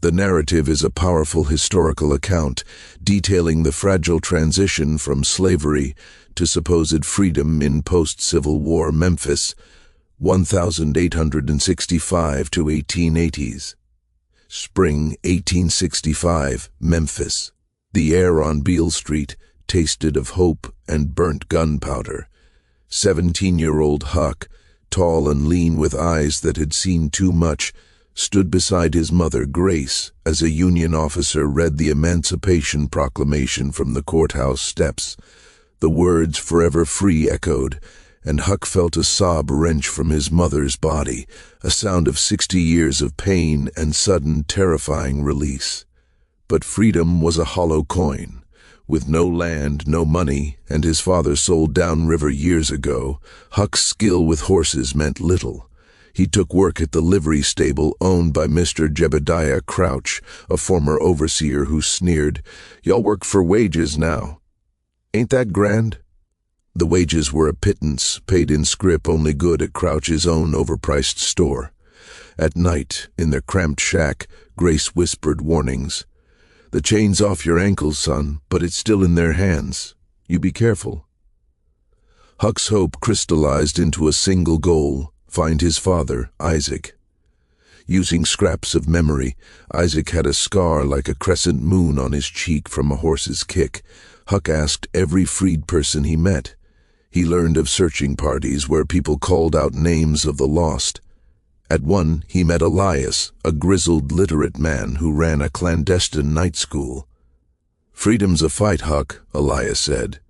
The narrative is a powerful historical account detailing the fragile transition from slavery to supposed freedom in post-Civil War Memphis, 1865 to 1880s. Spring 1865, Memphis. The air on Beale Street tasted of hope and burnt gunpowder. 17-year-old Huck, tall and lean with eyes that had seen too much, stood beside his mother, Grace, as a Union officer read the Emancipation Proclamation from the courthouse steps. The words "Forever Free" echoed, and Huck felt a sob wrench from his mother's body, a sound of 60 years of pain and sudden, terrifying release. But freedom was a hollow coin. With no land, no money, and his father sold downriver years ago, Huck's skill with horses meant little. He took work at the livery stable owned by Mr. Jebediah Crouch, a former overseer who sneered, "Y'all work for wages now. Ain't that grand?" The wages were a pittance, paid in scrip only good at Crouch's own overpriced store. At night, in their cramped shack, Grace whispered warnings. "The chain's off your ankles, son, but it's still in their hands. You be careful." Huck's hope crystallized into a single goal: find his father, Isaac. Using scraps of memory, Isaac had a scar like a crescent moon on his cheek from a horse's kick. Huck asked every freed person he met. He learned of searching parties where people called out names of the lost. At one, he met Elias, a grizzled, literate man who ran a clandestine night school. "Freedom's a fight, Huck," Elias said,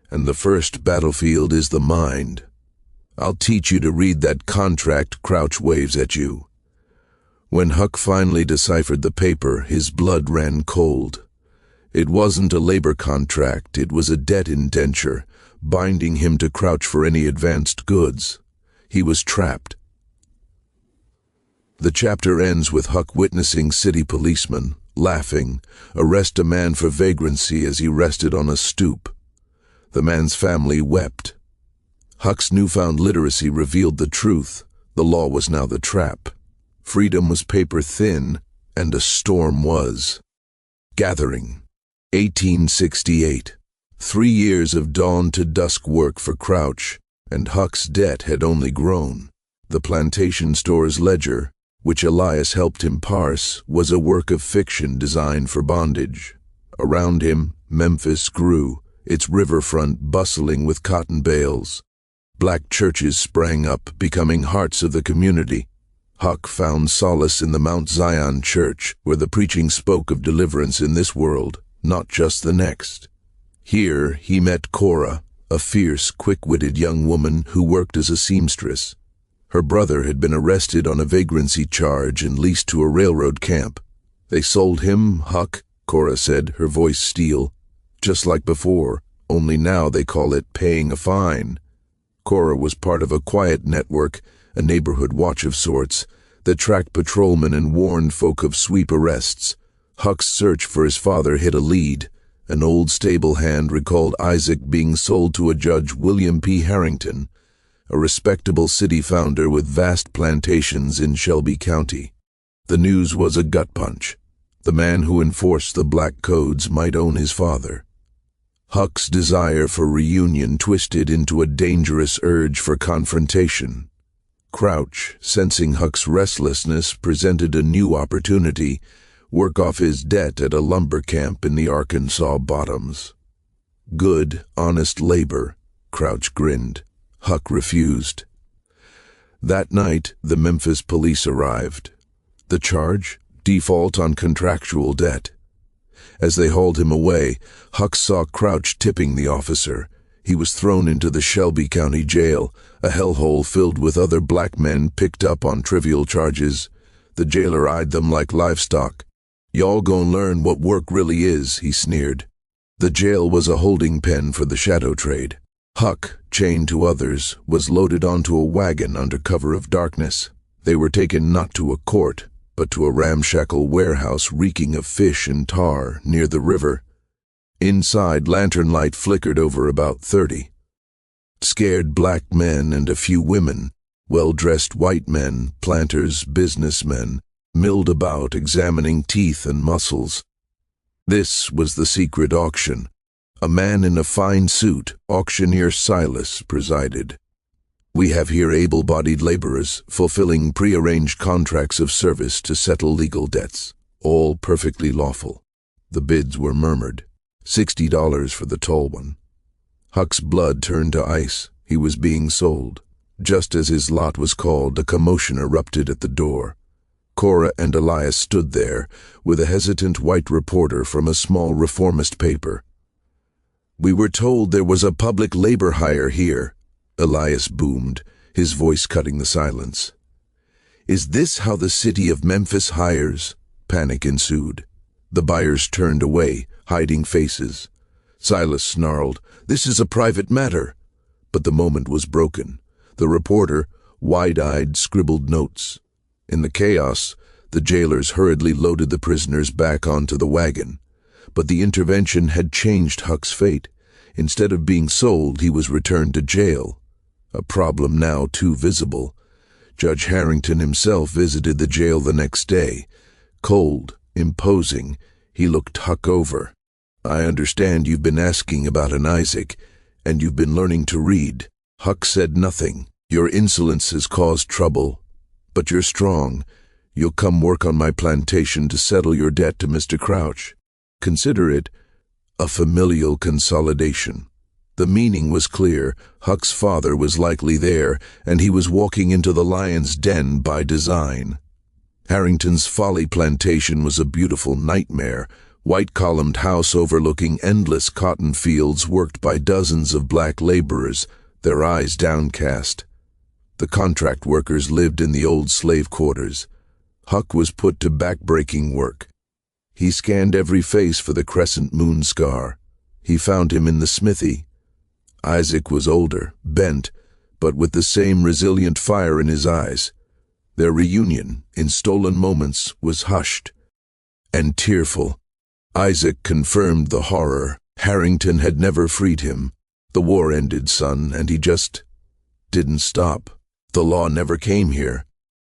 "and the first battlefield is the mind. I'll teach you to read that contract Crouch waves at you." When Huck finally deciphered the paper, his blood ran cold. It wasn't a labor contract, it was a debt indenture, binding him to Crouch for any advanced goods. He was trapped. The chapter ends with Huck witnessing city policemen, laughing, arrest a man for vagrancy as he rested on a stoop. The man's family wept. Huck's newfound literacy revealed the truth. The law was now the trap. Freedom was paper thin, and a storm was gathering. 1868. 3 years of dawn to dusk work for Crouch, and Huck's debt had only grown. The plantation store's ledger, which Elias helped him parse, was a work of fiction designed for bondage. Around him, Memphis grew, its riverfront bustling with cotton bales. Black churches sprang up, becoming hearts of the community. Huck found solace in the Mount Zion Church, where the preaching spoke of deliverance in this world, not just the next. Here he met Cora, a fierce, quick-witted young woman who worked as a seamstress. Her brother had been arrested on a vagrancy charge and leased to a railroad camp. "They sold him, Huck," Cora said, her voice steel. "Just like before, only now they call it paying a fine." Cora was part of a quiet network, a neighborhood watch of sorts, that tracked patrolmen and warned folk of sweep arrests. Huck's search for his father hit a lead. An old stable hand recalled Isaac being sold to a Judge William P. Harrington, a respectable city founder with vast plantations in Shelby County. The news was a gut punch. The man who enforced the black codes might own his father. Huck's desire for reunion twisted into a dangerous urge for confrontation. Crouch, sensing Huck's restlessness, presented a new opportunity: work off his debt at a lumber camp in the Arkansas bottoms. "Good, honest labor," Crouch grinned. Huck refused. That night, the Memphis police arrived. The charge? Default on contractual debt. As they hauled him away, Huck saw Crouch tipping the officer. He was thrown into the Shelby County Jail, a hellhole filled with other black men picked up on trivial charges. The jailer eyed them like livestock. "Y'all gon' learn what work really is," he sneered. The jail was a holding pen for the shadow trade. Huck, chained to others, was loaded onto a wagon under cover of darkness. They were taken not to a court, but to a ramshackle warehouse reeking of fish and tar near the river. Inside, lantern light flickered over about 30. Scared black men and a few women, well-dressed white men, planters, businessmen, milled about, examining teeth and muscles. This was the secret auction. A man in a fine suit, auctioneer Silas, presided. We have here able-bodied laborers fulfilling pre-arranged contracts of service to settle legal debts, all perfectly lawful. The bids were murmured. $60 for the tall one. Huck's blood turned to ice. He was being sold. Just as his lot was called, a commotion erupted at the door. Cora and Elias stood there, with a hesitant white reporter from a small reformist paper. "We were told there was a public labor hire here," Elias boomed, his voice cutting the silence. "Is this how the city of Memphis hires?" Panic ensued. The buyers turned away, hiding faces. Silas snarled, "This is a private matter." But the moment was broken. The reporter, wide-eyed, scribbled notes. In the chaos, the jailers hurriedly loaded the prisoners back onto the wagon. But the intervention had changed Huck's fate. Instead of being sold, he was returned to jail. A problem now too visible. Judge Harrington himself visited the jail the next day. Cold, imposing, he looked Huck over. "I understand you've been asking about an Isaac, and you've been learning to read." Huck said nothing. "Your insolence has caused trouble, but you're strong. You'll come work on my plantation to settle your debt to Mr. Crouch. Consider it a familial consolidation." The meaning was clear. Huck's father was likely there, and he was walking into the lion's den by design. Harrington's Folly Plantation was a beautiful nightmare, white-columned house overlooking endless cotton fields worked by dozens of black laborers, their eyes downcast. The contract workers lived in the old slave quarters. Huck was put to back-breaking work. He scanned every face for the crescent moon scar. He found him in the smithy. Isaac was older, bent, but with the same resilient fire in his eyes. Their reunion, in stolen moments, was hushed and tearful. Isaac confirmed the horror. Harrington had never freed him. "The war ended, son, and he just didn't stop. The law never came here."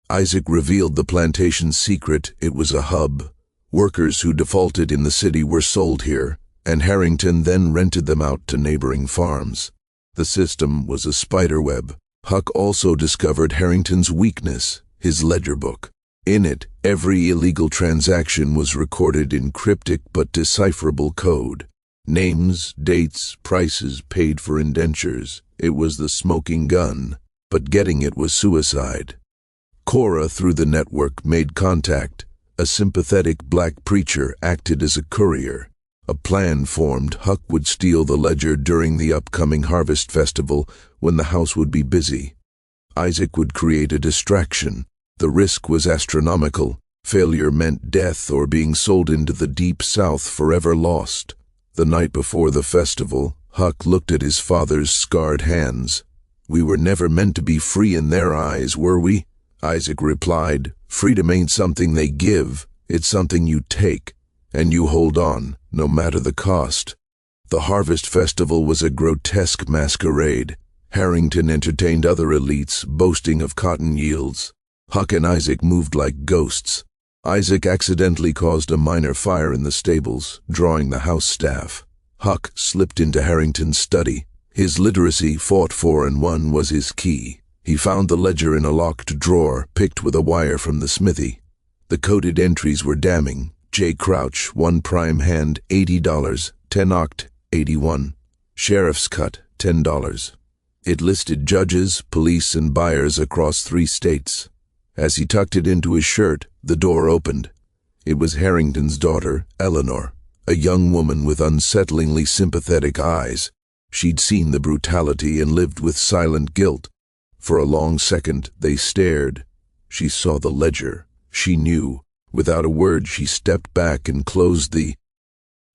Isaac revealed the plantation's secret. It was a hub. Workers who defaulted in the city were sold here, and Harrington then rented them out to neighboring farms. The system was a spiderweb. Huck also discovered Harrington's weakness, his ledger book. In it, every illegal transaction was recorded in cryptic but decipherable code. Names, dates, prices paid for indentures. It was the smoking gun, but getting it was suicide. Cora, through the network, made contact. A sympathetic black preacher acted as a courier. A plan formed. Huck would steal the ledger during the upcoming harvest festival when the house would be busy. Isaac would create a distraction. The risk was astronomical. Failure meant death or being sold into the deep south forever lost. The night before the festival, Huck looked at his father's scarred hands. "We were never meant to be free in their eyes, were we?" Isaac replied, "Freedom ain't something they give, it's something you take, and you hold on, no matter the cost." The harvest festival was a grotesque masquerade. Harrington entertained other elites, boasting of cotton yields. Huck and Isaac moved like ghosts. Isaac accidentally caused a minor fire in the stables, drawing the house staff. Huck slipped into Harrington's study. His literacy, fought for and won, was his key. He found the ledger in a locked drawer, picked with a wire from the smithy. The coded entries were damning. J. Crouch, 1 prime hand, $80, 10 oct, 81. Sheriff's cut, $10. It listed judges, police, and buyers across 3 states. As he tucked it into his shirt, the door opened. It was Harrington's daughter, Eleanor, a young woman with unsettlingly sympathetic eyes. She'd seen the brutality and lived with silent guilt. For a long second, they stared. She saw the ledger. She knew. Without a word, she stepped back and closed the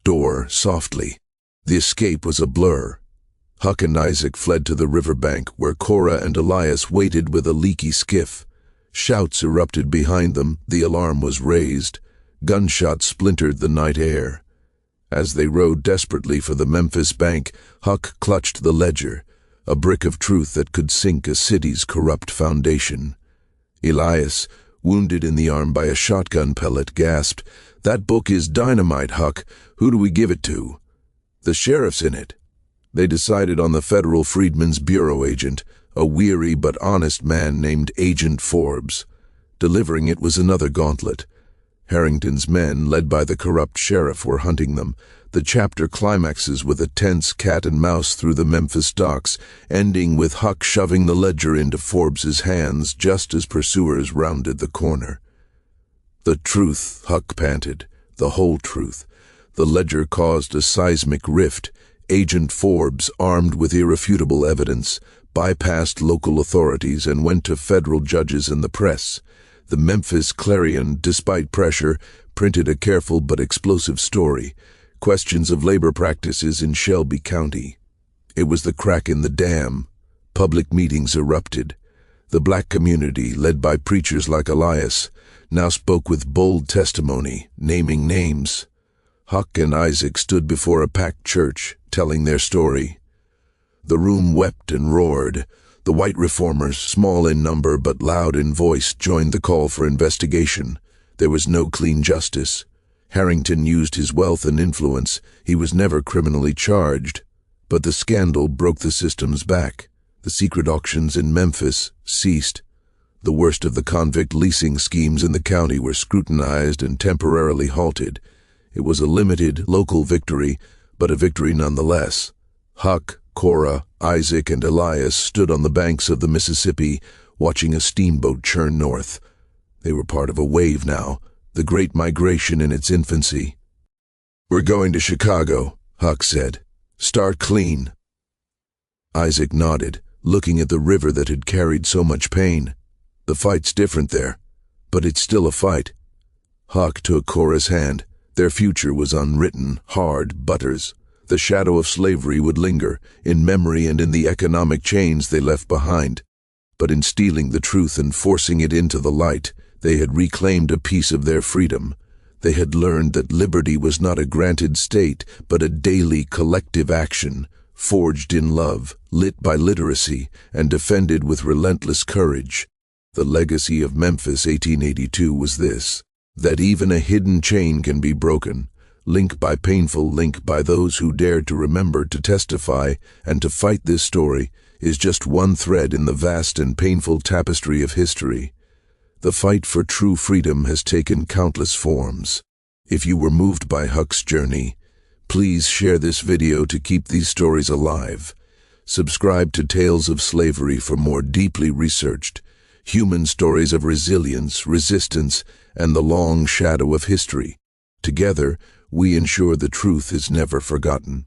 door softly. The escape was a blur. Huck and Isaac fled to the riverbank, where Cora and Elias waited with a leaky skiff. Shouts erupted behind them. The alarm was raised. Gunshots splintered the night air. As they rowed desperately for the Memphis bank, Huck clutched the ledger, a brick of truth that could sink a city's corrupt foundation. Elias, wounded in the arm by a shotgun pellet, gasped, "That book is dynamite, Huck. Who do we give it to?" "The sheriff's in it." They decided on the federal Freedmen's bureau agent, a weary but honest man named Agent Forbes. Delivering it was another gauntlet. Harrington's men, led by the corrupt sheriff, were hunting them. The chapter climaxes with a tense cat and mouse through the Memphis docks, ending with Huck shoving the ledger into Forbes's hands just as pursuers rounded the corner. "The truth," Huck panted, "the whole truth." The ledger caused a seismic rift. Agent Forbes, armed with irrefutable evidence, bypassed local authorities and went to federal judges and the press. The Memphis Clarion, despite pressure, printed a careful but explosive story. Questions of labor practices in Shelby County. It was the crack in the dam. Public meetings erupted. The black community, led by preachers like Elias, now spoke with bold testimony, naming names. Huck and Isaac stood before a packed church, telling their story. The room wept and roared. The white reformers, small in number but loud in voice, joined the call for investigation. There was no clean justice. Harrington used his wealth and influence. He was never criminally charged. But the scandal broke the system's back. The secret auctions in Memphis ceased. The worst of the convict leasing schemes in the county were scrutinized and temporarily halted. It was a limited, local victory, but a victory nonetheless. Huck, Cora, Isaac, and Elias stood on the banks of the Mississippi, watching a steamboat churn north. They were part of a wave now, the Great Migration in its infancy. "We're going to Chicago," Huck said. "Start clean." Isaac nodded, looking at the river that had carried so much pain. "The fight's different there, but it's still a fight." Huck took Cora's hand. Their future was unwritten, hard butters. The shadow of slavery would linger, in memory and in the economic chains they left behind. But in stealing the truth and forcing it into the light, they had reclaimed a piece of their freedom. They had learned that liberty was not a granted state, but a daily collective action, forged in love, lit by literacy, and defended with relentless courage. The legacy of Memphis 1882 was this, that even a hidden chain can be broken, link by painful, link by those who dared to remember, to testify, and to fight. This story is just one thread in the vast and painful tapestry of history. The fight for true freedom has taken countless forms. If you were moved by Huck's journey, please share this video to keep these stories alive. Subscribe to Tales of Slavery for more deeply researched, human stories of resilience, resistance, and the long shadow of history. Together, we ensure the truth is never forgotten.